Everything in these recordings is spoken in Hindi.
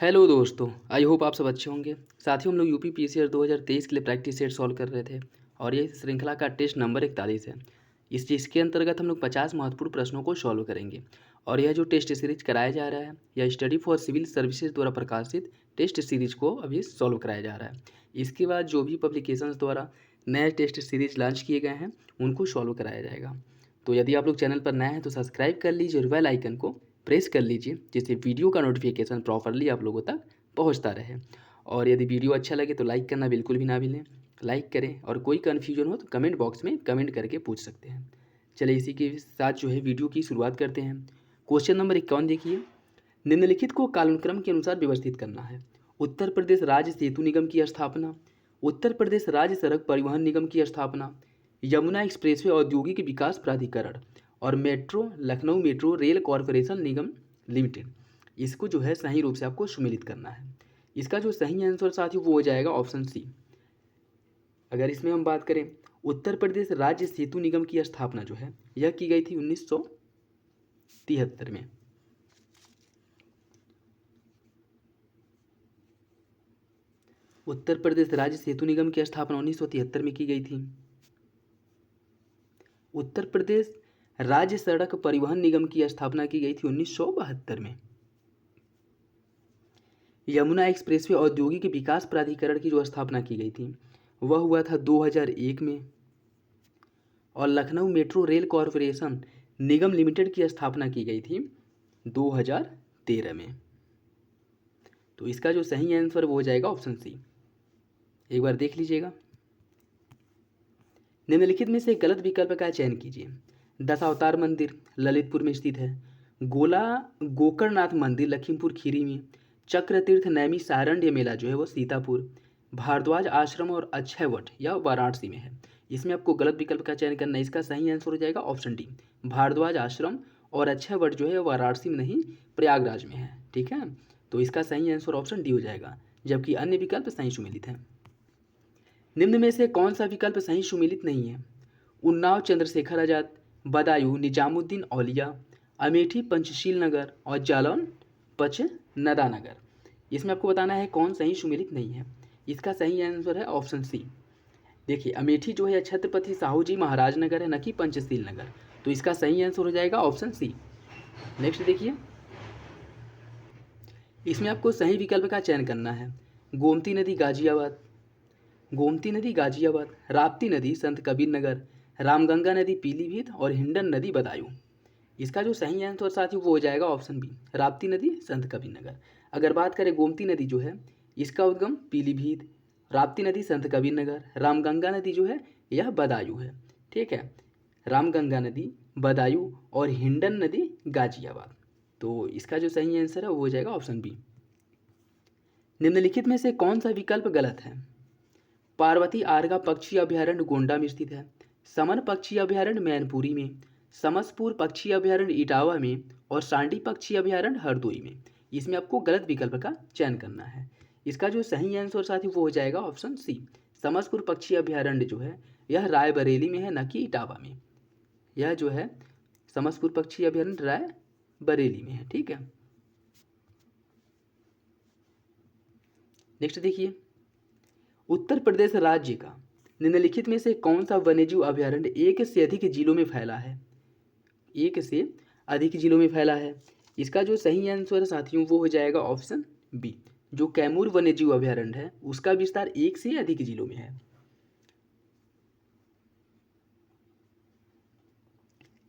हेलो दोस्तों, आई होप आप सब अच्छे होंगे। साथियों, हम लोग यूपी पीसीआर 2023 के लिए प्रैक्टिस सेट सॉल्व कर रहे थे और ये श्रृंखला का टेस्ट नंबर 41 है। इस चीज़ के अंतर्गत हम लोग 50 महत्वपूर्ण प्रश्नों को सॉल्व करेंगे और यह जो टेस्ट सीरीज कराया जा रहा है यह स्टडी फॉर सिविल सर्विसेज द्वारा प्रकाशित टेस्ट सीरीज को अभी सॉल्व कराया जा रहा है। इसके बाद जो भी पब्लिकेशंस द्वारा नए टेस्ट सीरीज लॉन्च किए गए हैं उनको सॉल्व कराया जाएगा। तो यदि आप लोग चैनल पर नए हैं तो सब्सक्राइब कर लीजिए और बेल आइकन को प्रेस कर लीजिए जिससे वीडियो का नोटिफिकेशन प्रॉपरली आप लोगों तक पहुंचता रहे। और यदि वीडियो अच्छा लगे तो लाइक करना बिल्कुल भी ना भूलें, लाइक करें और कोई कन्फ्यूजन हो तो कमेंट बॉक्स में कमेंट करके पूछ सकते हैं। चलिए इसी के साथ जो है वीडियो की शुरुआत करते हैं। क्वेश्चन नंबर 51 देखिए, निम्नलिखित को कालानुक्रम के अनुसार व्यवस्थित करना है। उत्तर प्रदेश राज्य सेतु निगम की स्थापना, उत्तर प्रदेश राज्य सड़क परिवहन निगम की स्थापना, यमुना एक्सप्रेसवे औद्योगिक विकास प्राधिकरण और metro Lucknow metro rail corporation निगम लिमिटेड। इसको जो है सही रूप से आपको सुमेलित करना है। इसका जो सही आंसर साथियों वो हो जाएगा ऑप्शन सी। अगर इसमें हम बात करें, उत्तर प्रदेश राज्य सेतु निगम की स्थापना जो है यह की गई थी 1973 में। उत्तर प्रदेश राज्य सेतु निगम की स्थापना 1973 में की गई थी। उत्तर प्रदेश राज्य सड़क परिवहन निगम की स्थापना की गई थी 1972 में। यमुना एक्सप्रेसवे औद्योगिक विकास प्राधिकरण की जो स्थापना की गई थी वह हुआ था 2001 में। और लखनऊ मेट्रो रेल कॉरपोरेशन निगम लिमिटेड की स्थापना की गई थी 2013 में। तो इसका जो सही आंसर वो हो जाएगा ऑप्शन सी। एक बार देख लीजिएगा। निम्नलिखित में से गलत विकल्प का चयन कीजिए। दशावतार मंदिर ललितपुर में स्थित है, गोकर्णनाथ मंदिर लखीमपुर खीरी में, चक्रतीर्थ नैमी सारण्य मेला जो है वो सीतापुर, भारद्वाज आश्रम और अक्षय वट यह वाराणसी में है। इसमें आपको गलत विकल्प का चयन करना है। इसका सही आंसर हो जाएगा ऑप्शन डी, भारद्वाज आश्रम और अक्षय वट जो है वाराणसी में नहीं प्रयागराज में है। ठीक है, तो इसका सही आंसर ऑप्शन डी हो जाएगा, जबकि अन्य विकल्प सही सुमेलित हैं। निम्न में से कौन सा विकल्प सही सुमेलित नहीं है? उन्नाव चंद्रशेखर आजाद, बदायूं निजामुद्दीन औलिया, अमेठी पंचशील नगर और जालौन पच नदा नगर। इसमें आपको बताना है कौन सही सुमेलित नहीं है। इसका सही आंसर है ऑप्शन सी। देखिए अमेठी जो है छत्रपति साहू जी महाराज नगर है, न कि पंचशील नगर। तो इसका सही आंसर हो जाएगा ऑप्शन सी। नेक्स्ट देखिए, इसमें आपको सही विकल्प का चयन करना है। गोमती नदी गाजियाबाद, गोमती नदी गाजियाबाद, राप्ती नदी संत कबीर नगर, रामगंगा नदी पीलीभीत और हिंडन नदी बदायूं। इसका जो सही आंसर साथियों वो हो जाएगा ऑप्शन बी, राप्ती नदी संत कबीर नगर। अगर बात करें गोमती नदी जो है इसका उद्गम पीलीभीत, राप्ती नदी संत कबीर नगर, रामगंगा नदी जो है यह बदायूं है। ठीक है, रामगंगा नदी बदायूं और हिंडन नदी गाजियाबाद। तो इसका जो सही आंसर है वो हो जाएगा ऑप्शन बी। निम्नलिखित में से कौन सा विकल्प गलत है? पार्वती आरगा पक्षी अभयारण्य गोंडा में स्थित है, समन पक्षी अभयारण्य मैनपुरी में, समसपुर पक्षी अभयारण्य इटावा में और सांडी पक्षी अभयारण्य हरदोई में। इसमें आपको गलत विकल्प का चयन करना है। इसका जो सही आंसर साथी वो हो जाएगा ऑप्शन सी, समसपुर पक्षी अभयारण्य जो है यह रायबरेली में है, न कि इटावा में। यह जो है समसपुर पक्षी अभयारण्य रायबरेली में है। ठीक है, नेक्स्ट देखिए, उत्तर प्रदेश राज्य का निम्नलिखित में से कौन सा वन्यजीव अभयारण्य एक से अधिक जिलों में फैला है? एक से अधिक जिलों में फैला है। इसका जो सही आंसर साथियों वो हो जाएगा ऑप्शन बी, जो कैमूर वन्यजीव अभयारण्य है उसका विस्तार एक से अधिक जिलों में है।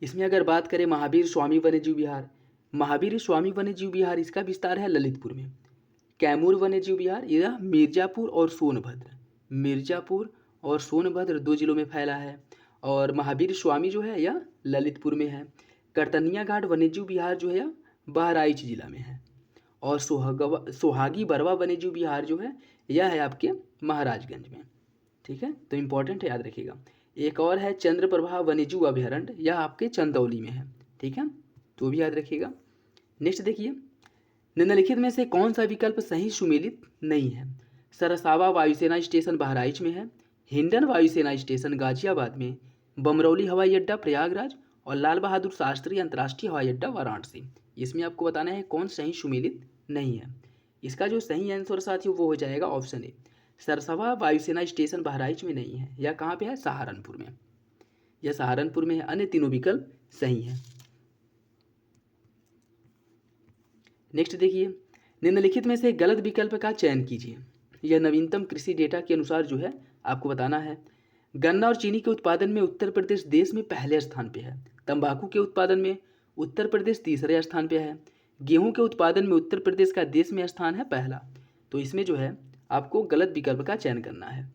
इसमें अगर बात करें महावीर स्वामी वन्यजीव विहार, महावीर स्वामी वन्यजीव विहार इसका विस्तार है ललितपुर में। कैमूर वन्यजीव विहार यह मिर्जापुर और सोनभद्र, मिर्जापुर और सोनभद्र दो जिलों में फैला है। और महावीर स्वामी जो है यह ललितपुर में है। करतनिया घाट वन्यजीव विहार जो है यह बहराइच जिला में है। और सोहागी बरवा वन्यजीव विहार जो है यह है आपके महाराजगंज में। ठीक है, तो इम्पॉर्टेंट है, याद रखिएगा। एक और है चंद्रप्रभा वन्यजीव अभयारण्य, यह आपके चंदौली में है। ठीक है, तो भी याद रखिएगा। नेक्स्ट देखिए, निम्नलिखित में से कौन सा विकल्प सही सुमेलित नहीं है? सरसावा वायुसेना स्टेशन बहराइच में है, हिंडन वायुसेना स्टेशन गाजियाबाद में, बमरौली हवाई अड्डा प्रयागराज और लाल बहादुर शास्त्री अंतर्राष्ट्रीय हवाई अड्डा वाराणसी। इसमें आपको बताना है कौन सही सुमेलित नहीं है। इसका जो सही आंसर साथियों वो हो जाएगा ऑप्शन ए, सरसवा वायुसेना स्टेशन बहराइच में नहीं है। यह कहाँ पे है? सहारनपुर में। यह सहारनपुर में है। अन्य तीनों विकल्प सही हैं। नेक्स्ट देखिए, निम्नलिखित में से गलत विकल्प का चयन कीजिए। यह नवीनतम कृषि डेटा के अनुसार जो है आपको बताना है। गन्ना और चीनी के उत्पादन में उत्तर प्रदेश देश में पहले स्थान पे है। तंबाकू के उत्पादन में उत्तर प्रदेश तीसरे स्थान पे है। गेहूं के उत्पादन में उत्तर प्रदेश का देश में स्थान है पहला। तो इसमें जो है आपको गलत विकल्प का चयन करना है।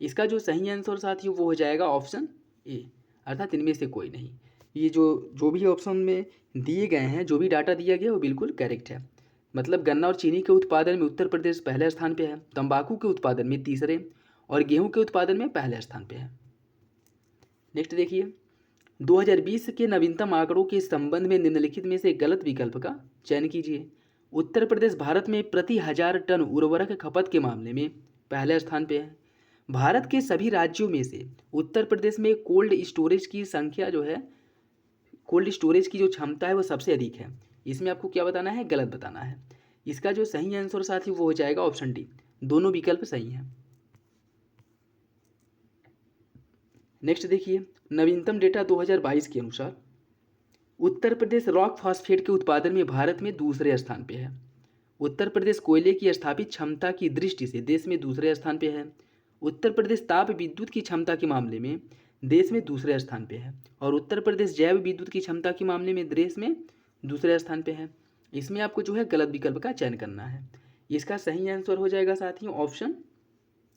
इसका जो सही आंसर साथियों वो हो जाएगा ऑप्शन ए, अर्थात इनमें से कोई नहीं। ये जो भी ऑप्शन में दिए गए हैं, जो भी डाटा दिया गया वो बिल्कुल करेक्ट है। मतलब गन्ना और चीनी के उत्पादन में उत्तर प्रदेश पहले स्थान पे है, तंबाकू के उत्पादन में तीसरे और गेहूं के उत्पादन में पहले स्थान पे है। नेक्स्ट देखिए, 2020 के नवीनतम आंकड़ों के संबंध में निम्नलिखित में से गलत विकल्प का चयन कीजिए। उत्तर प्रदेश भारत में प्रति 1000 टन उर्वरक खपत के मामले में पहले स्थान पे है। भारत के सभी राज्यों में से उत्तर प्रदेश में कोल्ड स्टोरेज की संख्या जो है, कोल्ड स्टोरेज की जो क्षमता है वो सबसे अधिक है। इसमें आपको क्या बताना है? गलत बताना है। इसका जो सही आंसर साथी वो हो जाएगा ऑप्शन डी, दोनों विकल्प सही हैं। नेक्स्ट देखिए, नवीनतम डेटा 2022 के अनुसार उत्तर प्रदेश रॉक फॉस्फेट के उत्पादन में भारत में दूसरे स्थान पे है। उत्तर प्रदेश कोयले की स्थापित क्षमता की दृष्टि से देश में दूसरे स्थान पे है। उत्तर प्रदेश ताप विद्युत की क्षमता के मामले में देश में दूसरे स्थान पे है। और उत्तर प्रदेश जैव विद्युत की क्षमता के मामले में देश में दूसरे स्थान पे है। इसमें आपको जो है गलत विकल्प का चयन करना है। इसका सही आंसर हो जाएगा साथियों option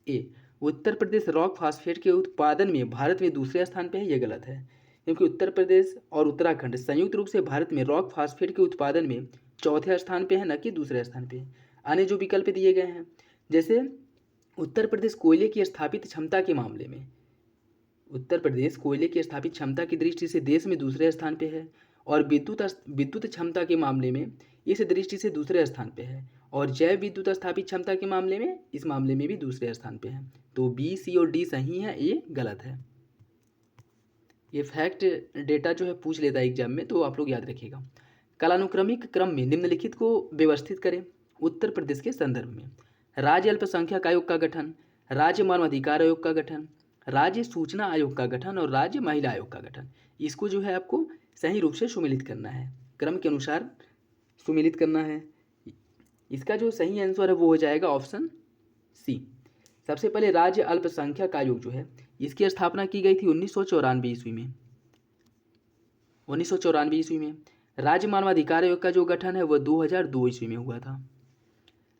A, Uttar Pradesh rock phosphate के उत्पादन में भारत में दूसरे स्थान पे है। यह गलत है, क्योंकि उत्तर प्रदेश और उत्तराखंड संयुक्त रूप से भारत में रॉक फास्फेट के उत्पादन में चौथे स्थान पे है, न कि दूसरे स्थान पे। अन्य जो विकल्प दिए गए हैं, जैसे उत्तर प्रदेश कोयले की स्थापित क्षमता के मामले में उत्तर प्रदेश कोयले की स्थापित क्षमता की दृष्टि से देश में दूसरे स्थान पे है, और विद्युत क्षमता के मामले में इस दृष्टि से दूसरे स्थान पे है, और जैव विद्युत स्थापित क्षमता के मामले में इस मामले में भी दूसरे स्थान पे है। तो बी, सी और डी सही है, ये गलत है। ये फैक्ट डेटा जो है पूछ लेता है एग्जाम में, तो आप लोग याद रखिएगा। कालानुक्रमिक क्रम में निम्नलिखित को व्यवस्थित करें उत्तर प्रदेश के संदर्भ में। राज्य अल्पसंख्यक आयोग का गठन, राज्य मानवाधिकार आयोग का गठन, राज्य सूचना आयोग का गठन और राज्य महिला आयोग का गठन। इसको जो है आपको सही रूप से सुमेलित करना है, क्रम के अनुसार सुमेलित करना है। इसका जो सही आंसर है वो हो जाएगा ऑप्शन सी। सबसे पहले राज्य अल्पसंख्यक आयोग जो है इसकी स्थापना की गई थी 1994 ईस्वी में। 1994 ईस्वी में। राज्य मानवाधिकार आयोग का जो गठन है वह 2002 ईस्वी में हुआ था।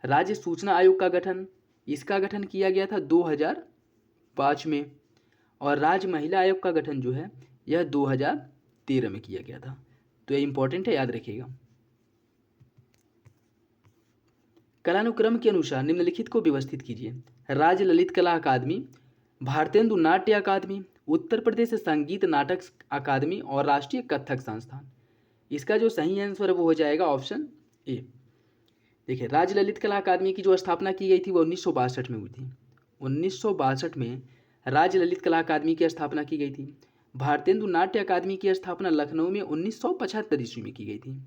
राज्य सूचना आयोग का गठन, इसका गठन किया गया था 2005 में। और राज्य महिला आयोग का गठन जो है यह 2013 में किया गया था। तो यह इंपॉर्टेंट है, याद रखिएगा। कलानुक्रम के अनुसार निम्नलिखित को व्यवस्थित कीजिए। राज्य ललित कला अकादमी, भारतेंदु नाट्य अकादमी, उत्तर प्रदेश संगीत नाटक अकादमी और राष्ट्रीय कथक संस्थान। इसका जो सही आंसर है वो हो जाएगा ऑप्शन ए। देखिए, राज्य ललित कला अकादमी की जो स्थापना की गई थी वो 1962 में हुई थी। 1962 में राज्य ललित कला अकादमी की स्थापना की गई थी। भारतेंदु नाट्य अकादमी की स्थापना लखनऊ में 1975 ईस्वी में की गई थी।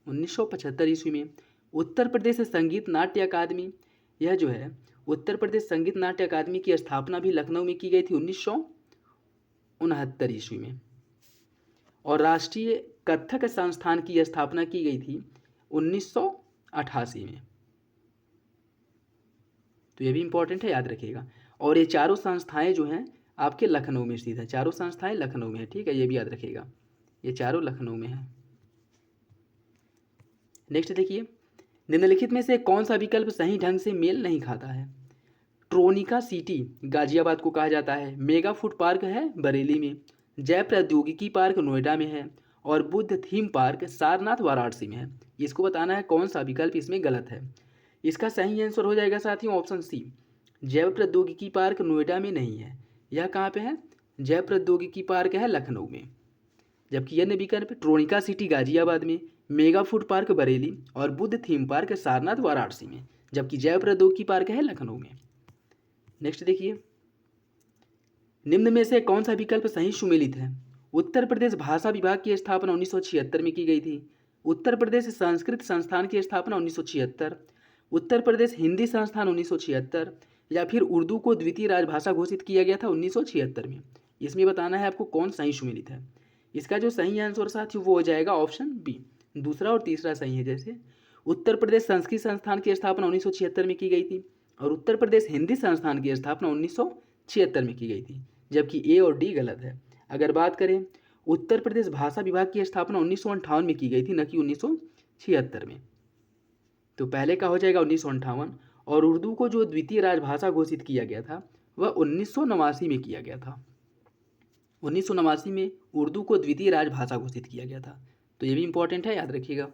1975 ईस्वी में। उत्तर प्रदेश संगीत नाट्य अकादमी, यह जो है उत्तर प्रदेश संगीत नाट्य अकादमी की स्थापना भी लखनऊ में की गई थी 1969 ईस्वी में। और राष्ट्रीय कथक संस्थान की स्थापना की गई थी 1988 में। तो ये भी इंपॉर्टेंट है, याद रखिएगा। और ये चारों संस्थाएं जो हैं आपके लखनऊ में स्थित है। चारों संस्थाएं लखनऊ में है, ठीक है, ये भी याद रखिएगा। ये चारों लखनऊ में है। नेक्स्ट देखिए, निम्नलिखित में से कौन सा विकल्प सही ढंग से मेल नहीं खाता है। ट्रोनिका सिटी गाजियाबाद को कहा जाता है, मेगा फूड पार्क है बरेली में, जय प्रौद्योगिकी पार्क नोएडा में है और बुद्ध थीम पार्क सारनाथ वाराणसी में है। इसको बताना है कौन सा विकल्प इसमें गलत है। इसका सही आंसर हो जाएगा साथियों ऑप्शन सी, जैव प्रौद्योगिकी पार्क नोएडा में नहीं है। यह कहाँ पे है? जैव प्रौद्योगिकी पार्क है लखनऊ में। जबकि अन्य विकल्प ट्रोनिका सिटी गाजियाबाद में, मेगा फूड पार्क बरेली और बुद्ध थीम पार्क सारनाथ वाराणसी में, जबकि जैव प्रौद्योगिकी पार्क है लखनऊ में। नेक्स्ट देखिए, निम्न में से कौन सा विकल्प सही सुमेलित है। उत्तर प्रदेश भाषा विभाग की स्थापना 1976 में की गई थी। उत्तर प्रदेश संस्कृत संस्थान की स्थापना 1976। उत्तर प्रदेश हिंदी संस्थान 1976, या फिर उर्दू को द्वितीय राजभाषा घोषित किया गया था 1976 में। इसमें बताना है आपको कौन सही सुमेलित है। इसका जो सही आंसर साथियों वो हो जाएगा ऑप्शन बी, दूसरा और तीसरा सही है। जैसे उत्तर प्रदेश संस्कृत संस्थान की स्थापना 1976 में की गई थी और उत्तर प्रदेश हिंदी संस्थान की स्थापना 1976 में की गई थी, जबकि ए और डी गलत है। अगर बात करें उत्तर प्रदेश भाषा विभाग की स्थापना 1958 में की गई थी, न कि 1976 में। तो पहले का हो जाएगा 1958, और उर्दू को जो द्वितीय राजभाषा घोषित किया गया था वह 1989 में किया गया था। 1989 में उर्दू को द्वितीय राजभाषा घोषित किया गया था। तो ये भी इंपॉर्टेंट है, याद रखिएगा।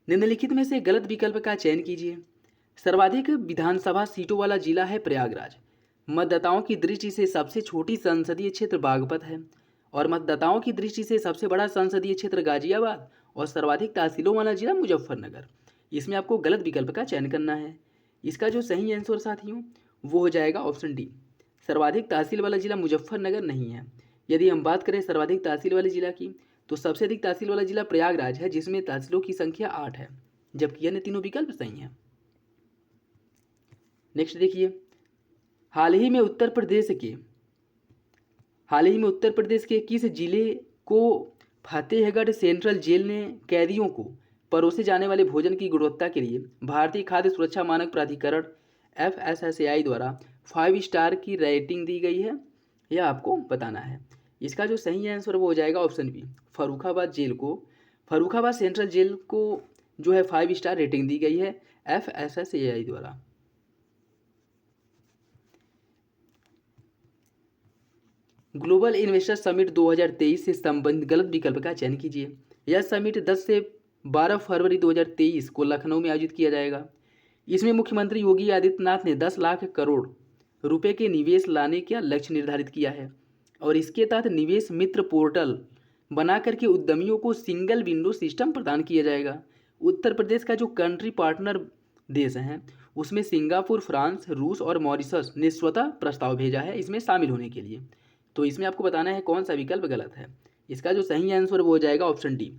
निम्नलिखित में से गलत विकल्प का चयन कीजिए। सर्वाधिक विधानसभा सीटों वाला जिला है प्रयागराज। मतदाताओं की दृष्टि से सबसे छोटी संसदीय क्षेत्र बागपत है, और मतदाताओं की दृष्टि से सबसे बड़ा संसदीय क्षेत्र गाजियाबाद, और सर्वाधिक तहसीलों वाला जिला मुजफ्फरनगर। इसमें आपको गलत विकल्प का चयन करना है। इसका जो सही आंसर साथियों वो हो जाएगा ऑप्शन डी, सर्वाधिक तहसील वाला जिला मुजफ्फरनगर नहीं है। यदि हम बात करें सर्वाधिक तहसील वाले जिला की, तो सबसे अधिक तहसील वाला जिला प्रयागराज है, जिसमें तहसीलों की संख्या 8 है, जबकि अन्य तीनों विकल्प सही हैं। नेक्स्ट देखिए, हाल ही में उत्तर प्रदेश के किस जिले को फतेहगढ़ सेंट्रल जेल ने कैदियों को परोसे जाने वाले भोजन की गुणवत्ता के लिए भारतीय खाद्य सुरक्षा मानक प्राधिकरण FSSAI द्वारा 5 स्टार की रेटिंग दी गई है? यह आपको बताना है। इसका जो सही आंसर वो हो जाएगा option B, Farrukhabad central jail को जो है 5 स्टार रेटिंग दी गई है FSSAI द्वारा। ग्लोबल इन्वेस्टर समिट 2023 से संबंधित गलत विकल्प का चयन कीजिए। यह समिट 10 से 12 फरवरी 2023 को लखनऊ में आयोजित किया जाएगा। इसमें मुख्यमंत्री योगी आदित्यनाथ ने 10 लाख करोड़ रुपए के निवेश लाने का लक्ष्य निर्धारित किया है, और इसके तहत निवेश मित्र पोर्टल बना करके उद्यमियों को सिंगल विंडो सिस्टम प्रदान किया जाएगा। उत्तर प्रदेश का जो कंट्री पार्टनर देश हैं उसमें सिंगापुर, फ्रांस, रूस और मॉरिशस ने स्वतः प्रस्ताव भेजा है इसमें शामिल होने के लिए। तो इसमें आपको बताना है कौन सा विकल्प गलत है। इसका जो सही आंसर वो हो जाएगा ऑप्शन डी,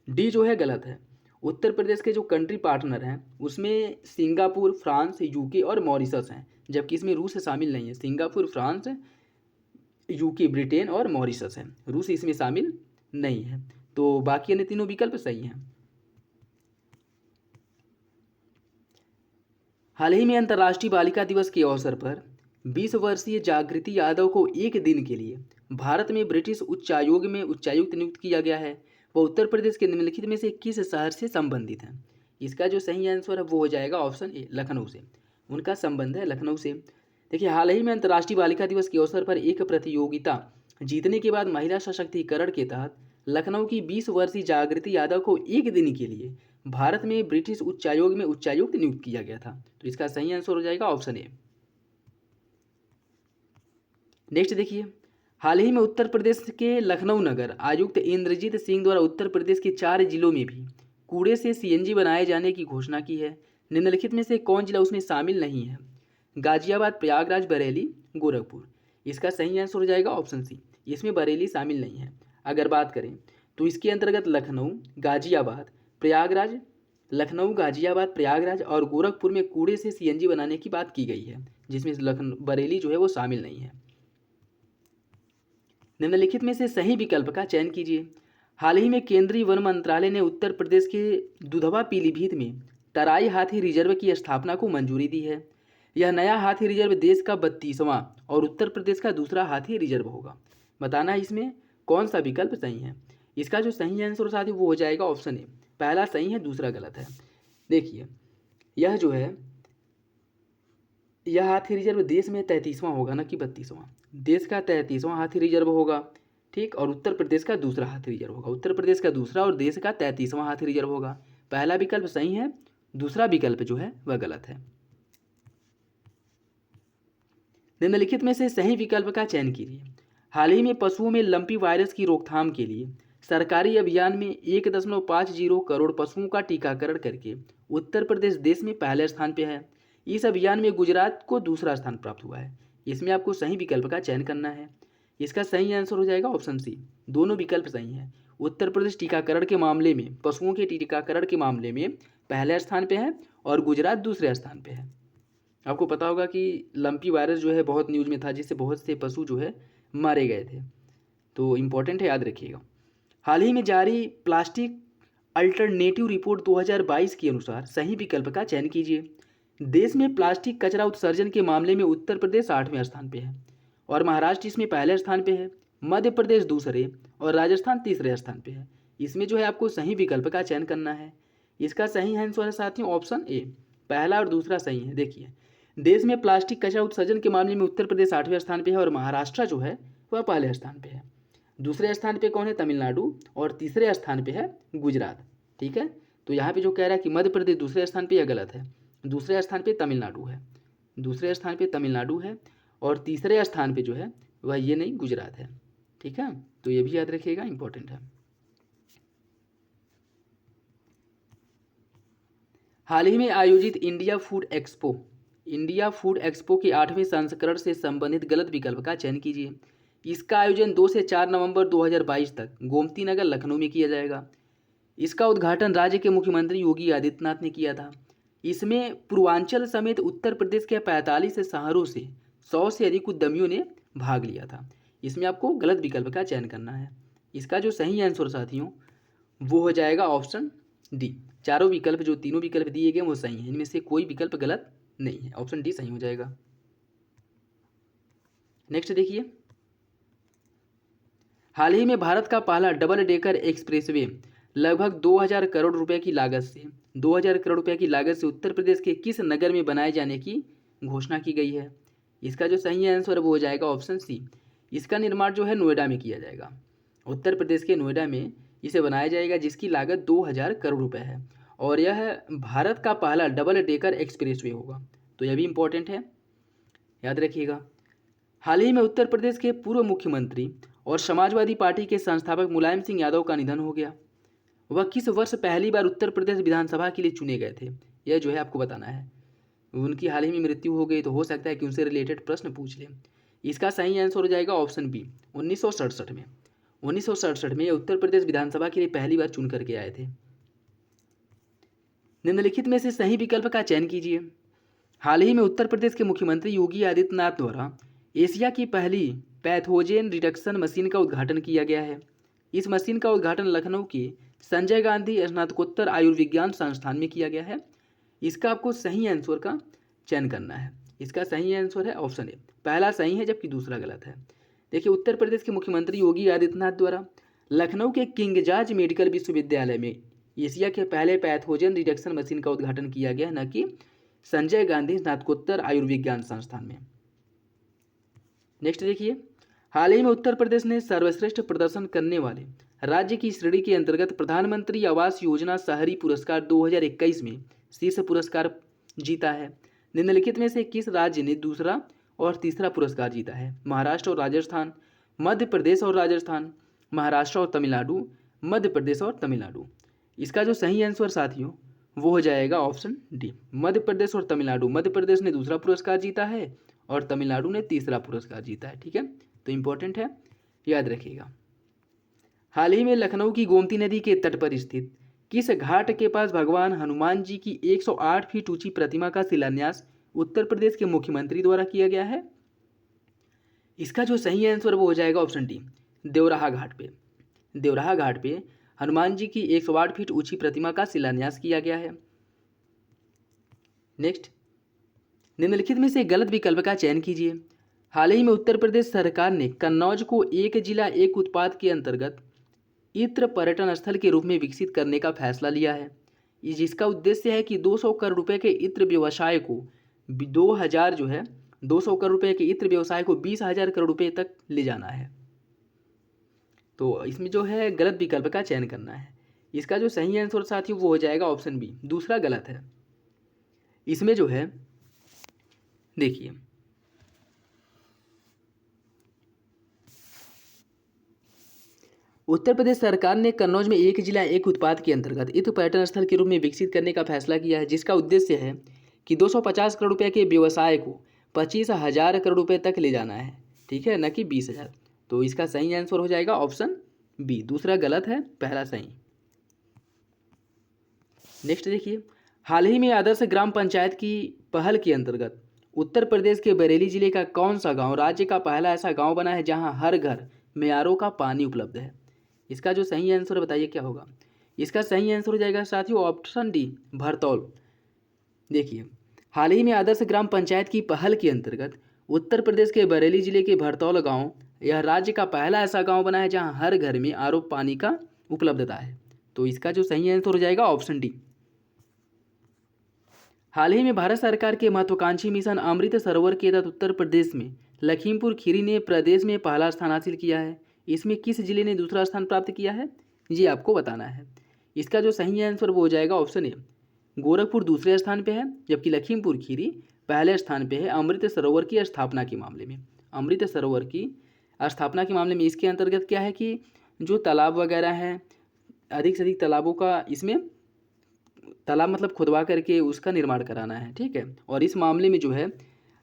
डी जो है गलत है। उत्तर प्रदेश के जो कंट्री पार्टनर हैं उसमें सिंगापुर, फ्रांस, यूके और मॉरिशस हैं, जबकि इसमें रूस शामिल नहीं है। सिंगापुर, फ्रांस, यूके, ब्रिटेन और मॉरिशस है, रूस इसमें शामिल नहीं है। तो बाकी अन्य तीनों विकल्प सही हैं। हाल ही में अंतर्राष्ट्रीय बालिका दिवस के अवसर पर 20 वर्षीय जागृति यादव को एक दिन के लिए भारत में ब्रिटिश उच्चायोग में उच्चायुक्त नियुक्त किया गया है। वह उत्तर प्रदेश के निम्नलिखित में से किस शहर से संबंधित है? इसका जो सही आंसर है वो हो जाएगा ऑप्शन ए, लखनऊ से। उनका संबंध है लखनऊ से। देखिए, हाल ही में अंतर्राष्ट्रीय बालिका दिवस के अवसर पर एक प्रतियोगिता जीतने के बाद महिला सशक्तिकरण के तहत लखनऊ की 20 वर्षीय जागृति यादव को एक दिन के लिए भारत में ब्रिटिश उच्चायोग में उच्चायुक्त नियुक्त किया गया था। तो इसका सही आंसर हो जाएगा ऑप्शन ए। नेक्स्ट देखिए, हाल ही में उत्तर प्रदेश के लखनऊ नगर आयुक्त इंद्रजीत सिंह द्वारा उत्तर प्रदेश के 4 जिलों में भी कूड़े से CNG बनाए जाने की घोषणा की है। निम्नलिखित में से कौन जिला उसमें शामिल नहीं है? गाजियाबाद, प्रयागराज, बरेली, गोरखपुर। इसका सही आंसर हो जाएगा ऑप्शन सी, इसमें बरेली शामिल नहीं है। अगर बात करें तो इसके अंतर्गत लखनऊ, गाजियाबाद, प्रयागराज, लखनऊ, गाजियाबाद, प्रयागराज और गोरखपुर में कूड़े से CNG बनाने की बात की गई है, जिसमें बरेली जो है वो शामिल नहीं है। निम्नलिखित में से सही विकल्प का चयन कीजिए। हाल ही में केंद्रीय वन मंत्रालय ने उत्तर प्रदेश के दुधवा पीलीभीत में तराई हाथी रिजर्व की स्थापना को मंजूरी दी है। यह नया हाथी रिजर्व देश का 32वां और उत्तर प्रदेश का दूसरा हाथी रिजर्व होगा। बताना है इसमें कौन सा विकल्प सही है। इसका जो सही आंसर साथियों वो हो जाएगा ऑप्शन ए, पहला सही है दूसरा गलत है। देखिए, यह जो है यह हाथी रिजर्व देश में 33वां होगा, ना कि 32वां। देश का 33वां हाथी रिजर्व होगा, ठीक, और उत्तर प्रदेश का दूसरा हाथी रिजर्व होगा। उत्तर प्रदेश का दूसरा और देश का 33वां हाथी रिजर्व होगा। पहला विकल्प सही है, दूसरा विकल्प जो है वह गलत है। निम्नलिखित में से सही विकल्प का चयन कीजिए। हाल ही में पशुओं में लंपी वायरस की रोकथाम के लिए सरकारी अभियान में 1.50 करोड़ पशुओं का टीकाकरण करके उत्तर प्रदेश देश में पहले स्थान पर है। इस अभियान में गुजरात को दूसरा स्थान प्राप्त हुआ है। इसमें आपको सही विकल्प का चयन करना है। इसका सही आंसर हो जाएगा ऑप्शन सी, दोनों विकल्प सही हैं। उत्तर प्रदेश टीकाकरण के मामले में, पशुओं के टीकाकरण के मामले में पहले स्थान पे है, और गुजरात दूसरे स्थान पे है। आपको पता होगा कि लंपी वायरस जो है बहुत न्यूज़ में था, जिससे बहुत से पशु जो है मारे गए थे, तो इम्पोर्टेंट है, याद रखिएगा। हाल ही में जारी प्लास्टिक अल्टरनेटिव रिपोर्ट 2022 के अनुसार सही विकल्प का चयन कीजिए। देश में प्लास्टिक कचरा उत्सर्जन के मामले में उत्तर प्रदेश 8वें स्थान पे है और महाराष्ट्र इसमें पहले स्थान पे है, मध्य प्रदेश दूसरे और राजस्थान तीसरे स्थान पे है। इसमें जो है आपको सही विकल्प का चयन करना है। इसका सही आंसर है साथियों ऑप्शन ए, पहला और दूसरा सही है। देखिए, देश में प्लास्टिक कचरा उत्सर्जन के मामले में उत्तर प्रदेश 8वें स्थान पे है और महाराष्ट्र जो है वह पहले स्थान पे है। दूसरे स्थान पे कौन है? तमिलनाडु, और तीसरे स्थान पे है गुजरात। ठीक है, तो यहाँ पे जो कह रहा है कि मध्य प्रदेश दूसरे स्थान पे, यह गलत है। दूसरे स्थान पे तमिलनाडु है, दूसरे स्थान पे तमिलनाडु है और तीसरे स्थान पे जो है वह ये नहीं, गुजरात है। ठीक है, तो ये भी याद रखिएगा, इंपॉर्टेंट है। हाल ही में आयोजित इंडिया फूड एक्सपो के 8वें संस्करण से संबंधित गलत विकल्प का चयन कीजिए। इसका आयोजन 2 से 4 नवंबर 2022 तक गोमती नगर लखनऊ में किया जाएगा। इसका उद्घाटन राज्य के मुख्यमंत्री योगी आदित्यनाथ ने किया था। इसमें पूर्वांचल समेत उत्तर प्रदेश के 45 शहरों से 100 से अधिक उद्यमियों ने भाग लिया था। इसमें आपको गलत विकल्प का चयन करना है। इसका जो सही आंसर साथियों वो हो जाएगा ऑप्शन डी। चारों विकल्प, जो तीनों विकल्प दिए गए वो सही हैं, इनमें से कोई विकल्प गलत नहीं है, ऑप्शन डी सही हो जाएगा। नेक्स्ट देखिए, हाल ही में भारत का पहला डबल डेकर एक्सप्रेसवे लगभग 2000 करोड़ रुपए की लागत से उत्तर प्रदेश के किस नगर में बनाए जाने की घोषणा की गई है? इसका जो सही आंसर वो हो जाएगा ऑप्शन सी। इसका निर्माण जो है नोएडा में किया जाएगा। उत्तर प्रदेश के नोएडा में इसे बनाया जाएगा, जिसकी लागत 2000 करोड़ रुपए है और यह भारत का पहला डबल डेकर एक्सप्रेसवे होगा। तो यह भी इम्पोर्टेंट है, याद रखिएगा। हाल ही में उत्तर प्रदेश के पूर्व मुख्यमंत्री और समाजवादी पार्टी के संस्थापक मुलायम सिंह यादव का निधन हो गया। वह किस वर्ष पहली बार उत्तर प्रदेश विधानसभा के लिए चुने गए थे? यह जो है आपको बताना है। उनकी हाल ही में मृत्यु हो गई, तो हो सकता है कि उनसे रिलेटेड प्रश्न पूछ लें। इसका सही आंसर हो जाएगा ऑप्शन बी, 1967 में। 1967 में ये उत्तर प्रदेश विधानसभा के लिए पहली बार चुन करके आए थे। निम्नलिखित में से सही विकल्प का चयन कीजिए। हाल ही में उत्तर प्रदेश के मुख्यमंत्री योगी आदित्यनाथ द्वारा एशिया की पहली पैथोजेन रिडक्शन मशीन का उद्घाटन किया गया है। इस मशीन का उद्घाटन लखनऊ के संजय गांधी स्नातकोत्तर आयुर्विज्ञान संस्थान में किया गया है। इसका आपको सही आंसर का चयन करना है। इसका सही आंसर है ऑप्शन ए, पहला सही है जबकि दूसरा गलत है। देखिए, उत्तर प्रदेश के मुख्यमंत्री योगी आदित्यनाथ द्वारा लखनऊ के किंग जार्ज मेडिकल विश्वविद्यालय में एशिया के पहले पैथोजन रिडक्शन मशीन का उद्घाटन किया गया, न कि संजय गांधी स्नातकोत्तर आयुर्विज्ञान संस्थान में। नेक्स्ट देखिए, हाल ही में उत्तर प्रदेश ने सर्वश्रेष्ठ प्रदर्शन करने वाले राज्य की श्रेणी के अंतर्गत प्रधानमंत्री आवास योजना शहरी पुरस्कार 2021 में शीर्ष पुरस्कार जीता है। निम्नलिखित में से किस राज्य ने दूसरा और तीसरा पुरस्कार जीता है? महाराष्ट्र और राजस्थान, मध्य प्रदेश और राजस्थान, महाराष्ट्र और तमिलनाडु, मध्य प्रदेश और तमिलनाडु। इसका जो सही आंसर साथियों वो हो जाएगा ऑप्शन डी, मध्य प्रदेश और तमिलनाडु। मध्य प्रदेश ने दूसरा पुरस्कार जीता है और तमिलनाडु ने तीसरा पुरस्कार जीता है। ठीक है, तो इम्पोर्टेंट है, याद रखिएगा। हाल ही में लखनऊ की गोमती नदी के तट पर स्थित किस घाट के पास भगवान हनुमान जी की 108 फीट ऊंची प्रतिमा का शिलान्यास उत्तर प्रदेश के मुख्यमंत्री द्वारा किया गया है? इसका जो सही आंसर वो हो जाएगा ऑप्शन डी, देवराहा घाट पे। देवराहा घाट पे हनुमान जी की 108 फीट ऊंची प्रतिमा का शिलान्यास किया गया है। नेक्स्ट, निम्नलिखित में से गलत विकल्प का चयन कीजिए। हाल ही में उत्तर प्रदेश सरकार ने कन्नौज को एक जिला एक उत्पाद के अंतर्गत इत्र पर्यटन स्थल के रूप में विकसित करने का फैसला लिया है, जिसका उद्देश्य है कि 200 करोड़ रुपए के इत्र व्यवसाय को 200 करोड़ रुपए के इत्र व्यवसाय को 20,000 करोड़ रुपए तक ले जाना है। तो इसमें जो है गलत विकल्प का चयन करना है। इसका जो सही आंसर साथियों वो हो जाएगा ऑप्शन बी, दूसरा गलत है। इसमें जो है देखिए, उत्तर प्रदेश सरकार ने कन्नौज में एक जिला एक उत्पाद के अंतर्गत इत्र पर्यटन स्थल के रूप में विकसित करने का फैसला किया है, जिसका उद्देश्य है कि 250 करोड़ रुपए के व्यवसाय को 25,000 करोड़ रुपए तक ले जाना है। ठीक है, न कि 20,000। तो इसका सही आंसर हो जाएगा ऑप्शन बी, दूसरा गलत है, पहला सही। नेक्स्ट देखिए, हाल ही में आदर्श ग्राम पंचायत की पहल के अंतर्गत उत्तर प्रदेश के बरेली जिले का कौन सा गांव राज्य का पहला ऐसा गांव बना है जहां हर घर में आरओ का पानी उपलब्ध है? इसका जो सही आंसर बताइए क्या होगा? इसका सही आंसर हो जाएगा साथियों ऑप्शन डी, भरतौल। देखिए, हाल ही में आदर्श ग्राम पंचायत की पहल के अंतर्गत उत्तर प्रदेश के बरेली जिले के भरतौल गांव यह राज्य का पहला ऐसा गांव बना है जहां हर घर में आरओ पानी का उपलब्धता है। तो इसका जो सही आंसर हो जाएगा ऑप्शन डी। हाल ही में भारत सरकार के महत्वाकांक्षी मिशन अमृत सरोवर के तहत उत्तर प्रदेश में लखीमपुर खीरी ने प्रदेश में पहला स्थान हासिल किया है। इसमें किस जिले ने दूसरा स्थान प्राप्त किया है, ये आपको बताना है। इसका जो सही आंसर वो हो जाएगा ऑप्शन ए, गोरखपुर दूसरे स्थान पे है, जबकि लखीमपुर खीरी पहले स्थान पे है अमृत सरोवर की स्थापना के मामले में। अमृत सरोवर की स्थापना के मामले में इसके अंतर्गत क्या है कि जो तालाब वगैरह हैं, अधिक से अधिक तालाबों का इसमें तालाब मतलब खुदवा करके उसका निर्माण कराना है, ठीक है। और इस मामले में जो है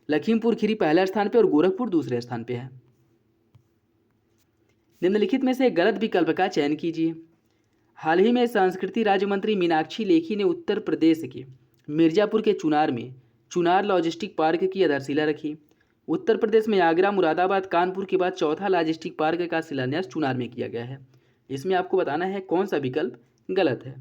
लखीमपुर खीरी पहले स्थान पे और गोरखपुर दूसरे स्थान पे है। निम्नलिखित में से गलत विकल्प का चयन कीजिए। हाल ही में संस्कृति राज्य मंत्री मीनाक्षी लेखी ने उत्तर प्रदेश के मिर्जापुर के चुनार में चुनार लॉजिस्टिक पार्क की आधारशिला रखी। उत्तर प्रदेश में आगरा, मुरादाबाद, कानपुर के बाद चौथा लॉजिस्टिक पार्क का शिलान्यास चुनार में किया गया है। इसमें आपको बताना है कौन सा विकल्प गलत है।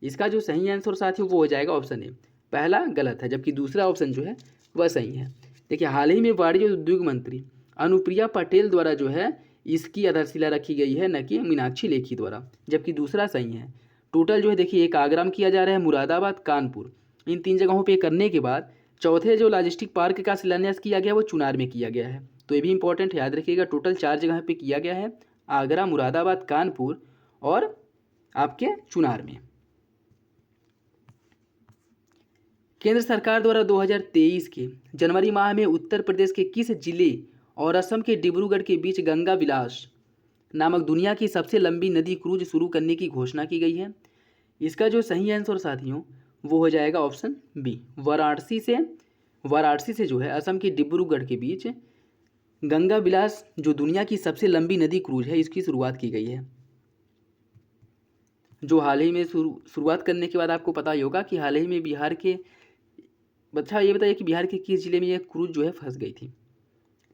इसका जो सही आंसर साथियों वो हो जाएगा ऑप्शन ए, पहला गलत है, जबकि दूसरा ऑप्शन जो है वह सही है। देखिए, हाल ही में वाणिज्य और उद्योग मंत्री अनुप्रिया पटेल द्वारा जो है इसकी आधारशिला रखी गई है, न कि मीनाक्षी लेखी द्वारा, जबकि दूसरा सही है। टोटल जो है देखिए एक आगरा में किया जा रहा है, मुरादाबाद, कानपुर, इन 3 जगहों पे करने के बाद चौथे जो लॉजिस्टिक पार्क का शिलान्यास किया गया वो चुनार में किया गया है। तो ये भी इंपॉर्टेंट याद रखिएगा, टोटल 4 जगह पे किया गया है, आगरा, मुरादाबाद, कानपुर और आपके चुनार में। केंद्र सरकार द्वारा 2023 के जनवरी माह में उत्तर प्रदेश के किस जिले और असम के डिब्रूगढ़ के बीच गंगा विलास नामक दुनिया की सबसे लंबी नदी क्रूज शुरू करने की घोषणा की गई है? इसका जो सही आंसर साथियों वो हो जाएगा ऑप्शन बी, वाराणसी से जो है असम के डिब्रूगढ़ के बीच गंगा विलास जो दुनिया की सबसे लंबी नदी क्रूज है इसकी शुरुआत की गई है। जो हाल ही में शुरुआत करने के बाद आपको पता ही होगा कि हाल ही में बिहार के, अच्छा ये बताइए कि बिहार के किस जिले में यह क्रूज जो है फंस गई थी।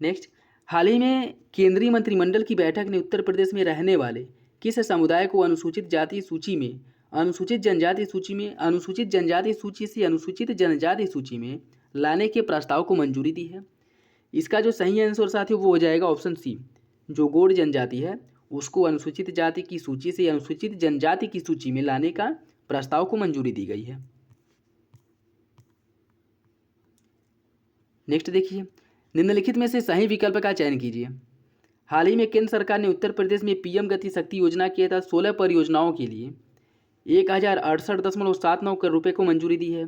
नेक्स्ट, हाल ही में केंद्रीय मंत्रिमंडल की बैठक ने उत्तर प्रदेश में रहने वाले किस समुदाय को अनुसूचित जाति सूची में, अनुसूचित जनजाति सूची में, अनुसूचित जनजाति सूची से अनुसूचित जनजाति सूची में लाने के प्रस्ताव को मंजूरी दी है? इसका जो सही आंसर साथियों वो हो जाएगा ऑप्शन सी, जो गौड़ जनजाति है उसको अनुसूचित जाति की सूची से अनुसूचित जनजाति की सूची में लाने का प्रस्ताव को मंजूरी दी गई है। नेक्स्ट देखिए, निम्नलिखित में से सही विकल्प का चयन कीजिए। हाल ही में केंद्र सरकार ने उत्तर प्रदेश में पीएम गति शक्ति योजना के तहत 16 परियोजनाओं के लिए 1068.79 करोड़ रुपये को मंजूरी दी है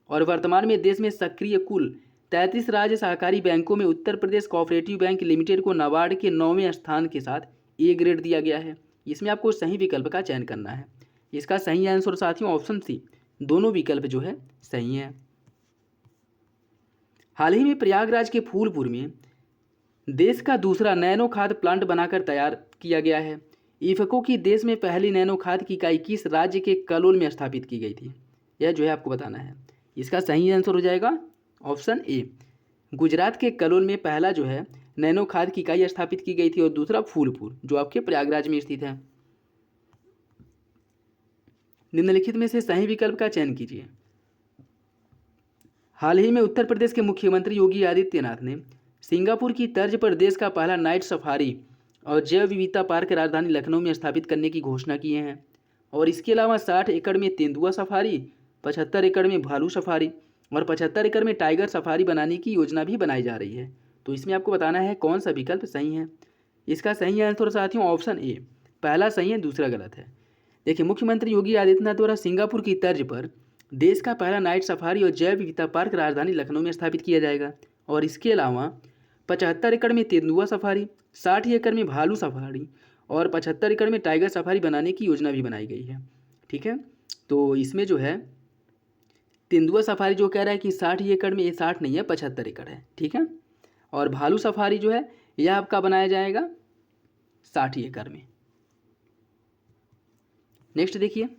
और वर्तमान में देश में सक्रिय कुल 33 राज्य सहकारी बैंकों में Uttar Pradesh cooperative bank limited को नाबार्ड के 9वें स्थान के साथ ए ग्रेड दिया गया है। इसमें आपको सही विकल्प का चयन करना है। इसका सही आंसर साथियों ऑप्शन सी, दोनों विकल्प जो है सही है। हाल ही में प्रयागराज के फूलपुर में देश का दूसरा नैनो खाद प्लांट बनाकर तैयार किया गया है। इफको की देश में पहली नैनो खाद की इकाई किस राज्य के कलोल में स्थापित की गई थी? यह जो है आपको बताना है। इसका सही आंसर हो जाएगा ऑप्शन ए, गुजरात के कलोल में पहला जो है नैनो खाद की इकाई स्थापित की गई थी और दूसरा फूलपुर जो आपके प्रयागराज में स्थित है। निम्नलिखित में से सही विकल्प का चयन कीजिए। हाल ही में उत्तर प्रदेश के मुख्यमंत्री योगी आदित्यनाथ ने सिंगापुर की तर्ज पर देश का पहला नाइट सफारी और जैव विविधता पार्क राजधानी लखनऊ में स्थापित करने की घोषणा की है और इसके अलावा 60 एकड़ में तेंदुआ सफारी, 75 एकड़ में भालू सफारी और 75 एकड़ में टाइगर सफारी बनाने की योजना भी बनाई जा रही है। तो इसमें आपको बताना है कौन सा विकल्प सही है। इसका सही आंसर साथियों ऑप्शन ए, पहला सही है, दूसरा गलत है। देखिए, मुख्यमंत्री योगी आदित्यनाथ द्वारा सिंगापुर की तर्ज पर देश का पहला नाइट सफारी और जैव विविधता पार्क राजधानी लखनऊ में स्थापित किया जाएगा और इसके अलावा 75 एकड़ में तेंदुआ सफारी, 60 एकड़ में भालू सफारी और 75 एकड़ में टाइगर सफारी बनाने की योजना भी बनाई गई है। ठीक है, तो इसमें जो है तेंदुआ सफारी जो कह रहा है कि 60 एकड़ में, ये 60 नहीं है 75 एकड़ है। ठीक है, और भालू सफारी जो है यह आपका बनाया जाएगा 60 एकड़ में। नेक्स्ट देखिए,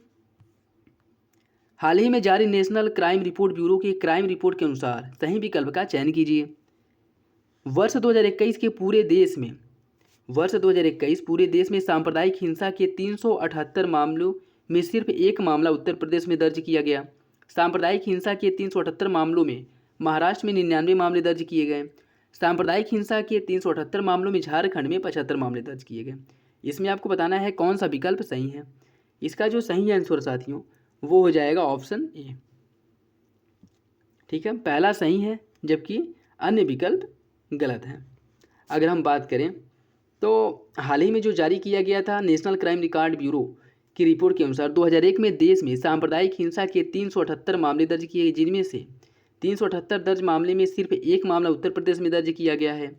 हाल ही में जारी नेशनल क्राइम रिपोर्ट ब्यूरो की क्राइम रिपोर्ट के अनुसार सही विकल्प का चयन कीजिए। वर्ष 2021 के पूरे देश में सांप्रदायिक हिंसा के 378 मामलों में सिर्फ एक मामला उत्तर प्रदेश में दर्ज किया गया। सांप्रदायिक हिंसा के 378 मामलों में महाराष्ट्र में 99 मामले दर्ज किए गए। सांप्रदायिक हिंसा के 378 मामलों में झारखंड में 75 मामले दर्ज किए गए। इसमें आपको बताना है कौन सा विकल्प सही है। इसका जो सही आंसर साथियों वो हो जाएगा ऑप्शन ए। ठीक है, पहला सही है जबकि अन्य विकल्प गलत हैं। अगर हम बात करें तो हाल ही में जो जारी किया गया था नेशनल क्राइम रिकॉर्ड ब्यूरो की रिपोर्ट के अनुसार 2001 में देश में सांप्रदायिक हिंसा के 378 मामले दर्ज किए गए, जिनमें से 378 दर्ज मामले में सिर्फ एक मामला उत्तर प्रदेश में दर्ज किया गया है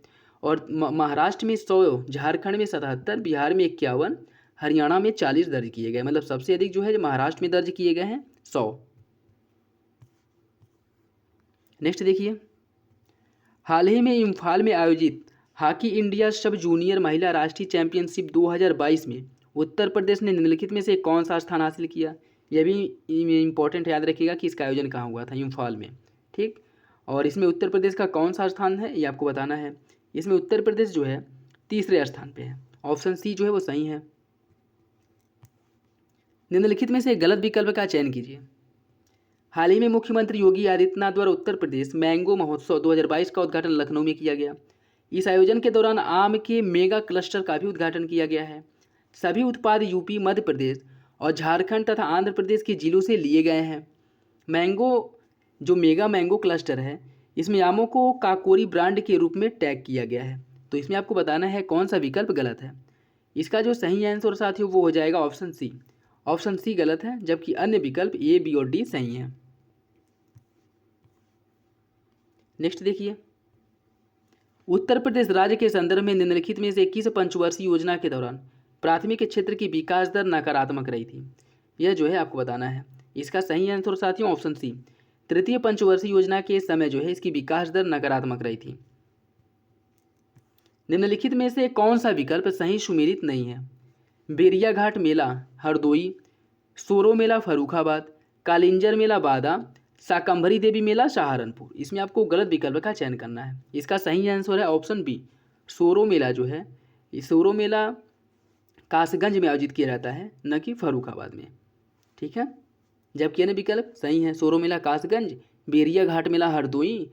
और महाराष्ट्र में 100, झारखंड में 77, बिहार में 51, हरियाणा में 40 दर्ज किए गए। मतलब सबसे अधिक जो है महाराष्ट्र में दर्ज किए गए हैं 100। नेक्स्ट देखिए, हाल ही में इम्फाल में आयोजित हॉकी इंडिया सब जूनियर महिला राष्ट्रीय चैंपियनशिप 2022 में उत्तर प्रदेश ने निम्नलिखित में से कौन सा स्थान हासिल किया। यह भी इम्पोर्टेंट याद रखिएगा कि इसका आयोजन कहाँ हुआ था, इम्फाल में। ठीक, और इसमें उत्तर प्रदेश का कौन सा स्थान है ये आपको बताना है। इसमें उत्तर प्रदेश जो है तीसरे स्थान पे है। ऑप्शन सी जो है वो सही है। निम्नलिखित में से गलत विकल्प का चयन कीजिए। हाल ही में मुख्यमंत्री योगी आदित्यनाथ द्वारा उत्तर प्रदेश मैंगो महोत्सव 2022 का उद्घाटन लखनऊ में किया गया। इस आयोजन के दौरान आम के मेगा क्लस्टर का भी उद्घाटन किया गया है। सभी उत्पाद यूपी, मध्य प्रदेश और झारखंड तथा आंध्र प्रदेश के जिलों से लिए गए हैं। मैंगो जो मेगा मैंगो क्लस्टर है इसमें आमों को काकोरी ब्रांड के रूप में टैग किया गया है। तो इसमें आपको बताना है कौन सा विकल्प गलत है। इसका जो सही आंसर साथियों वो हो जाएगा ऑप्शन सी। ऑप्शन सी गलत है जबकि अन्य विकल्प ए, बी और डी सही हैं। नेक्स्ट देखिए, उत्तर प्रदेश राज्य के संदर्भ में निम्नलिखित में से किस पंचवर्षीय योजना के दौरान प्राथमिक क्षेत्र की विकास दर नकारात्मक रही थी। यह जो है आपको बताना है। इसका सही आंसर साथियों ऑप्शन सी। तृतीय पंचवर्षीय योजना के समय जो है इसकी विकास दर नकारात्मक रही थी। निम्नलिखित में से कौन सा विकल्प सही सुमेलित नहीं है। बेरिया घाट मेला हरदोई, सोरो मेला फर्रुखाबाद, कालिंजर मेला बादा, शाकंभरी देवी मेला सहारनपुर। इसमें आपको गलत विकल्प का चयन करना है। इसका सही आंसर है ऑप्शन बी। सोरो मेला जो है सोरो मेला कासगंज में आयोजित किया जाता है, न कि फर्रुखाबाद में। ठीक है, जबकि अन्य विकल्प सही है। सोरो मेला कासगंज, बेरिया घाट मेला हरदोई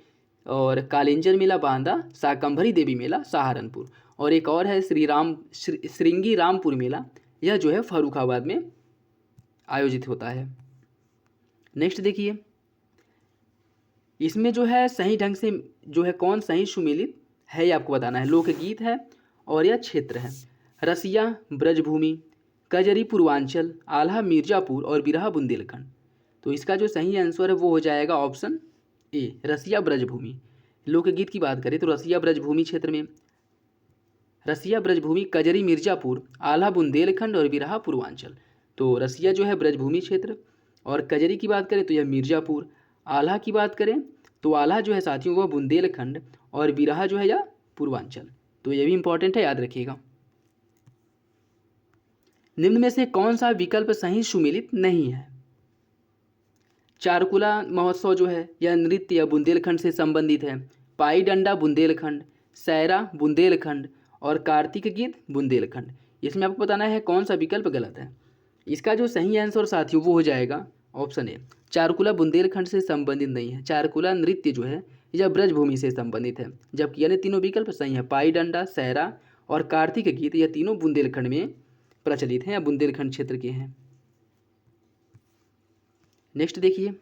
और कालिंजर मेला बांदा, शाकंभरी देवी मेला सहारनपुर। और एक और है श्रृंगी रामपुर मेला, यह जो है फर्रुखाबाद में आयोजित होता है। नेक्स्ट देखिए, इसमें जो है सही ढंग से जो है कौन सही सुमेलित है ये आपको बताना है। लोकगीत है और यह क्षेत्र है। रसिया ब्रजभूमि, कजरी पूर्वांचल, आल्हा मिर्जापुर और बिरहा बुंदेलखंड। तो इसका जो सही आंसर है वो हो जाएगा ऑप्शन ए, रसिया ब्रजभूमि। लोकगीत की बात करें तो रसिया ब्रजभूमि क्षेत्र में रसिया ब्रजभूमि, कजरी मिर्जापुर, आल्हा बुंदेलखंड और बिरहा पूर्वांचल। तो रसिया जो है ब्रजभूमि क्षेत्र और कजरी की बात करें तो यह मिर्जापुर, आल्हा की बात करें तो आल्हा जो है साथियों वह बुंदेलखंड और बिरहा जो है यह पूर्वांचल। तो ये भी इंपॉर्टेंट है, याद रखिएगा। निम्न में से कौन सा विकल्प सही सुमेलित नहीं है। चारकुला महोत्सव जो है यह नृत्य बुंदेलखंड से संबंधित है। पाई डंडा बुंदेलखंड, सैरा बुंदेलखंड और कार्तिक गीत बुंदेलखंड। इसमें आपको बताना है कौन सा विकल्प गलत है। इसका जो सही आंसर साथियों वो हो जाएगा ऑप्शन ए। चारकुला बुंदेलखंड से संबंधित नहीं है। चारकुला नृत्य जो है यह ब्रजभूमि से संबंधित है, जबकि अन्य तीनों विकल्प सही है। पाई डंडा, सैरा और कार्तिक गीत यह तीनों बुंदेलखंड में प्रचलित हैं या बुंदेलखंड क्षेत्र के हैं। नेक्स्ट देखिए,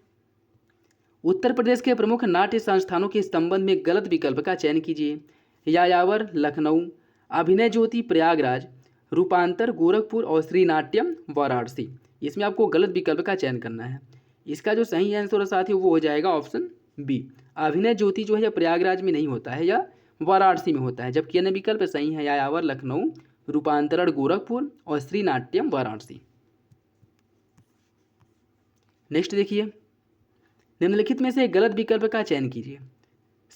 उत्तर प्रदेश के प्रमुख नाट्य संस्थानों के संबंध में गलत विकल्प का चयन कीजिए। यायावर लखनऊ, अभिनय ज्योति प्रयागराज, रूपांतर गोरखपुर और श्री नाट्यम वाराणसी। इसमें आपको गलत विकल्प का चयन करना है। इसका जो सही आंसर साथियों वो हो जाएगा ऑप्शन बी। अभिनय ज्योति जो है यह प्रयागराज में नहीं होता है, यह वाराणसी में होता है, जबकि अन्य विकल्प सही है। यायावर लखनऊ, रूपांतरण गोरखपुर और श्री नाट्यम वाराणसी। नेक्स्ट देखिए, निम्नलिखित में से गलत विकल्प का चयन कीजिए।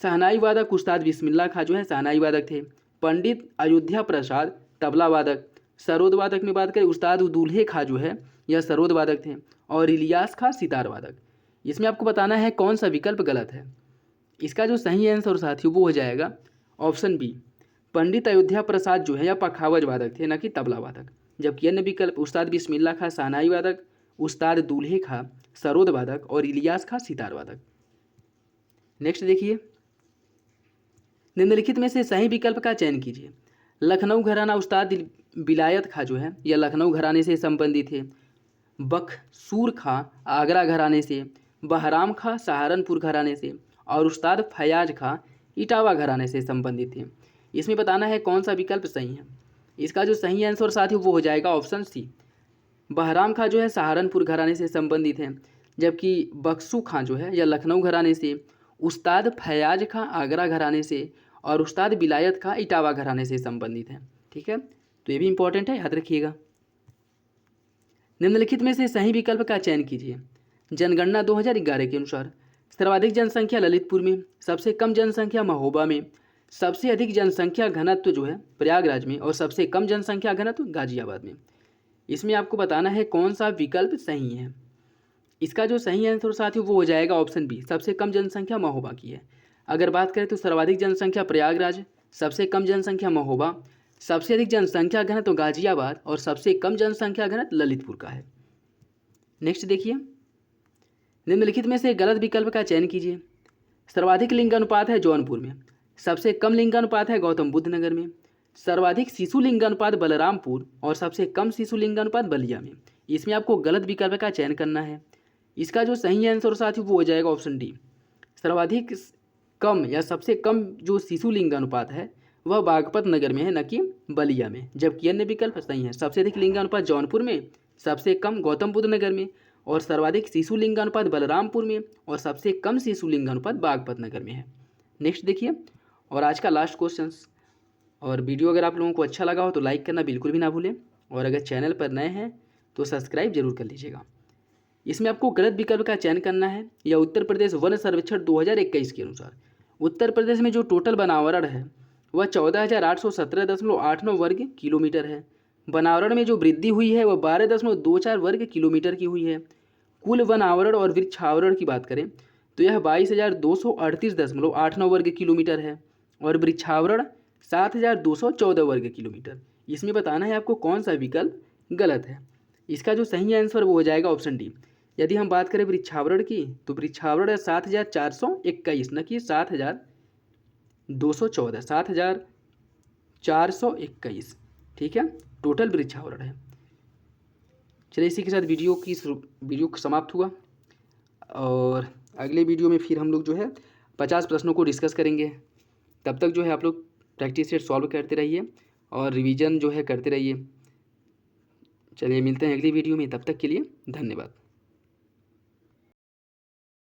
शहनाई वादक उस्ताद बिस्मिल्लाह खां जो है शहनाई वादक थे। पंडित अयोध्या प्रसाद तबला वादक। सरोद वादक में बात करें उस्ताद दुल्हे खां जो है यह सरोद वादक थे। और इलियास खां सितार वादक। इसमें आपको बताना है कौन सा विकल्प गलत है। इसका जो सही आंसर साथियों वो हो जाएगा ऑप्शन बी, पंडित अयोध्या प्रसाद जो है या पखावज वादक थे, न कि तबला वादक। जबकि अन्य विकल्प उस्ताद बिस्मिल्लाह खां शहनाई वादक, उस्ताद दूल्हे खां सरोद वादक और इलियास खां सितार वादक। नेक्स्ट देखिए, निम्नलिखित में से सही विकल्प का चयन कीजिए। लखनऊ घराना उस्ताद विलायत खां जो है यह लखनऊ घराने से संबंधित है। बख्सूर खां आगरा घराने से, बहराम खां सहारनपुर घराने से और उस्ताद फयाज खां इटावा घराने से संबंधित थे। इसमें बताना है कौन सा विकल्प सही है। इसका जो सही आंसर साथियों वो हो जाएगा ऑप्शन सी, बहराम खां जो है सहारनपुर घराने से संबंधित हैं, जबकि बख्सू खां जो है यह लखनऊ घराने से, उस्ताद फयाज खां आगरा घराने से और उस्ताद विलायत खां इटावा घराने से संबंधित हैं। ठीक है, तो ये भी इंपॉर्टेंट है, याद रखिएगा। निम्नलिखित में से सही विकल्प का चयन कीजिए। जनगणना 2011 के अनुसार सर्वाधिक जनसंख्या ललितपुर में, सबसे कम जनसंख्या महोबा में, सबसे अधिक जनसंख्या घनत्व जो है प्रयागराज में और सबसे कम जनसंख्या घनत्व गाजियाबाद में। इसमें आपको बताना है कौन सा विकल्प सही है। इसका जो सही आंसर साथियों वो हो जाएगा ऑप्शन बी, सबसे कम जनसंख्या महोबा की है। अगर बात करें तो सर्वाधिक जनसंख्या प्रयागराज, सबसे कम जनसंख्या महोबा, सबसे अधिक जनसंख्या घनत्व गाजियाबाद और सबसे कम जनसंख्या घनत्व ललितपुर का है। नेक्स्ट देखिए, निम्नलिखित में से गलत विकल्प का चयन कीजिए। सर्वाधिक लिंगानुपात है जौनपुर में, सबसे कम लिंगानुपात है गौतम बुद्ध नगर में, सर्वाधिक शिशु लिंगानुपात बलरामपुर और सबसे कम शिशु लिंगानुपात बलिया में। इसमें आपको गलत विकल्प का चयन करना है। इसका जो सही आंसर साथियों वो हो जाएगा ऑप्शन डी, सर्वाधिक कम या सबसे कम जो शिशु लिंगानुपात है वह बागपत नगर में है, न कि बलिया में। जबकि अन्य विकल्प सही है, सबसे अधिक लिंगानुपात जौनपुर में, सबसे कम गौतम बुद्ध नगर में और सर्वाधिक शिशु लिंगानुपात बलरामपुर में और सबसे कम शिशु लिंगानुपात बागपत नगर में है। नेक्स्ट देखिए, और आज का लास्ट क्वेश्चन। और वीडियो अगर आप लोगों को अच्छा लगा हो तो लाइक करना बिल्कुल भी ना भूलें, और अगर चैनल पर नए हैं तो सब्सक्राइब जरूर कर लीजिएगा। इसमें आपको गलत विकल्प का चयन करना है। या उत्तर प्रदेश वन सर्वेक्षण 2021 के अनुसार उत्तर प्रदेश में जो टोटल वनावरण है वह 14,817.89 वर्ग किलोमीटर है। वनावरण में जो वृद्धि हुई है वह 12.24 वर्ग किलोमीटर की हुई है। कुल वन आवरण और वृक्षावरण की बात करें तो यह 22,238.89 वर्ग किलोमीटर है और वृक्षावरण 7,214 वर्ग किलोमीटर। इसमें बताना है आपको कौन सा विकल्प गलत है। इसका जो सही आंसर वो हो जाएगा ऑप्शन डी। यदि हम बात करें वृक्षावरण की तो वृक्षावरण है 7,421, न कि 7,214, 7,421। ठीक है, टोटल वृक्षावरण है। चलिए इसी के साथ वीडियो समाप्त हुआ, और अगले वीडियो में फिर हम लोग जो है 50 प्रश्नों को डिस्कस करेंगे। तब तक जो है आप लोग प्रैक्टिस सेट सॉल्व करते रहिए और रिवीजन जो है करते रहिए। चलिए मिलते हैं अगली वीडियो में, तब तक के लिए धन्यवाद।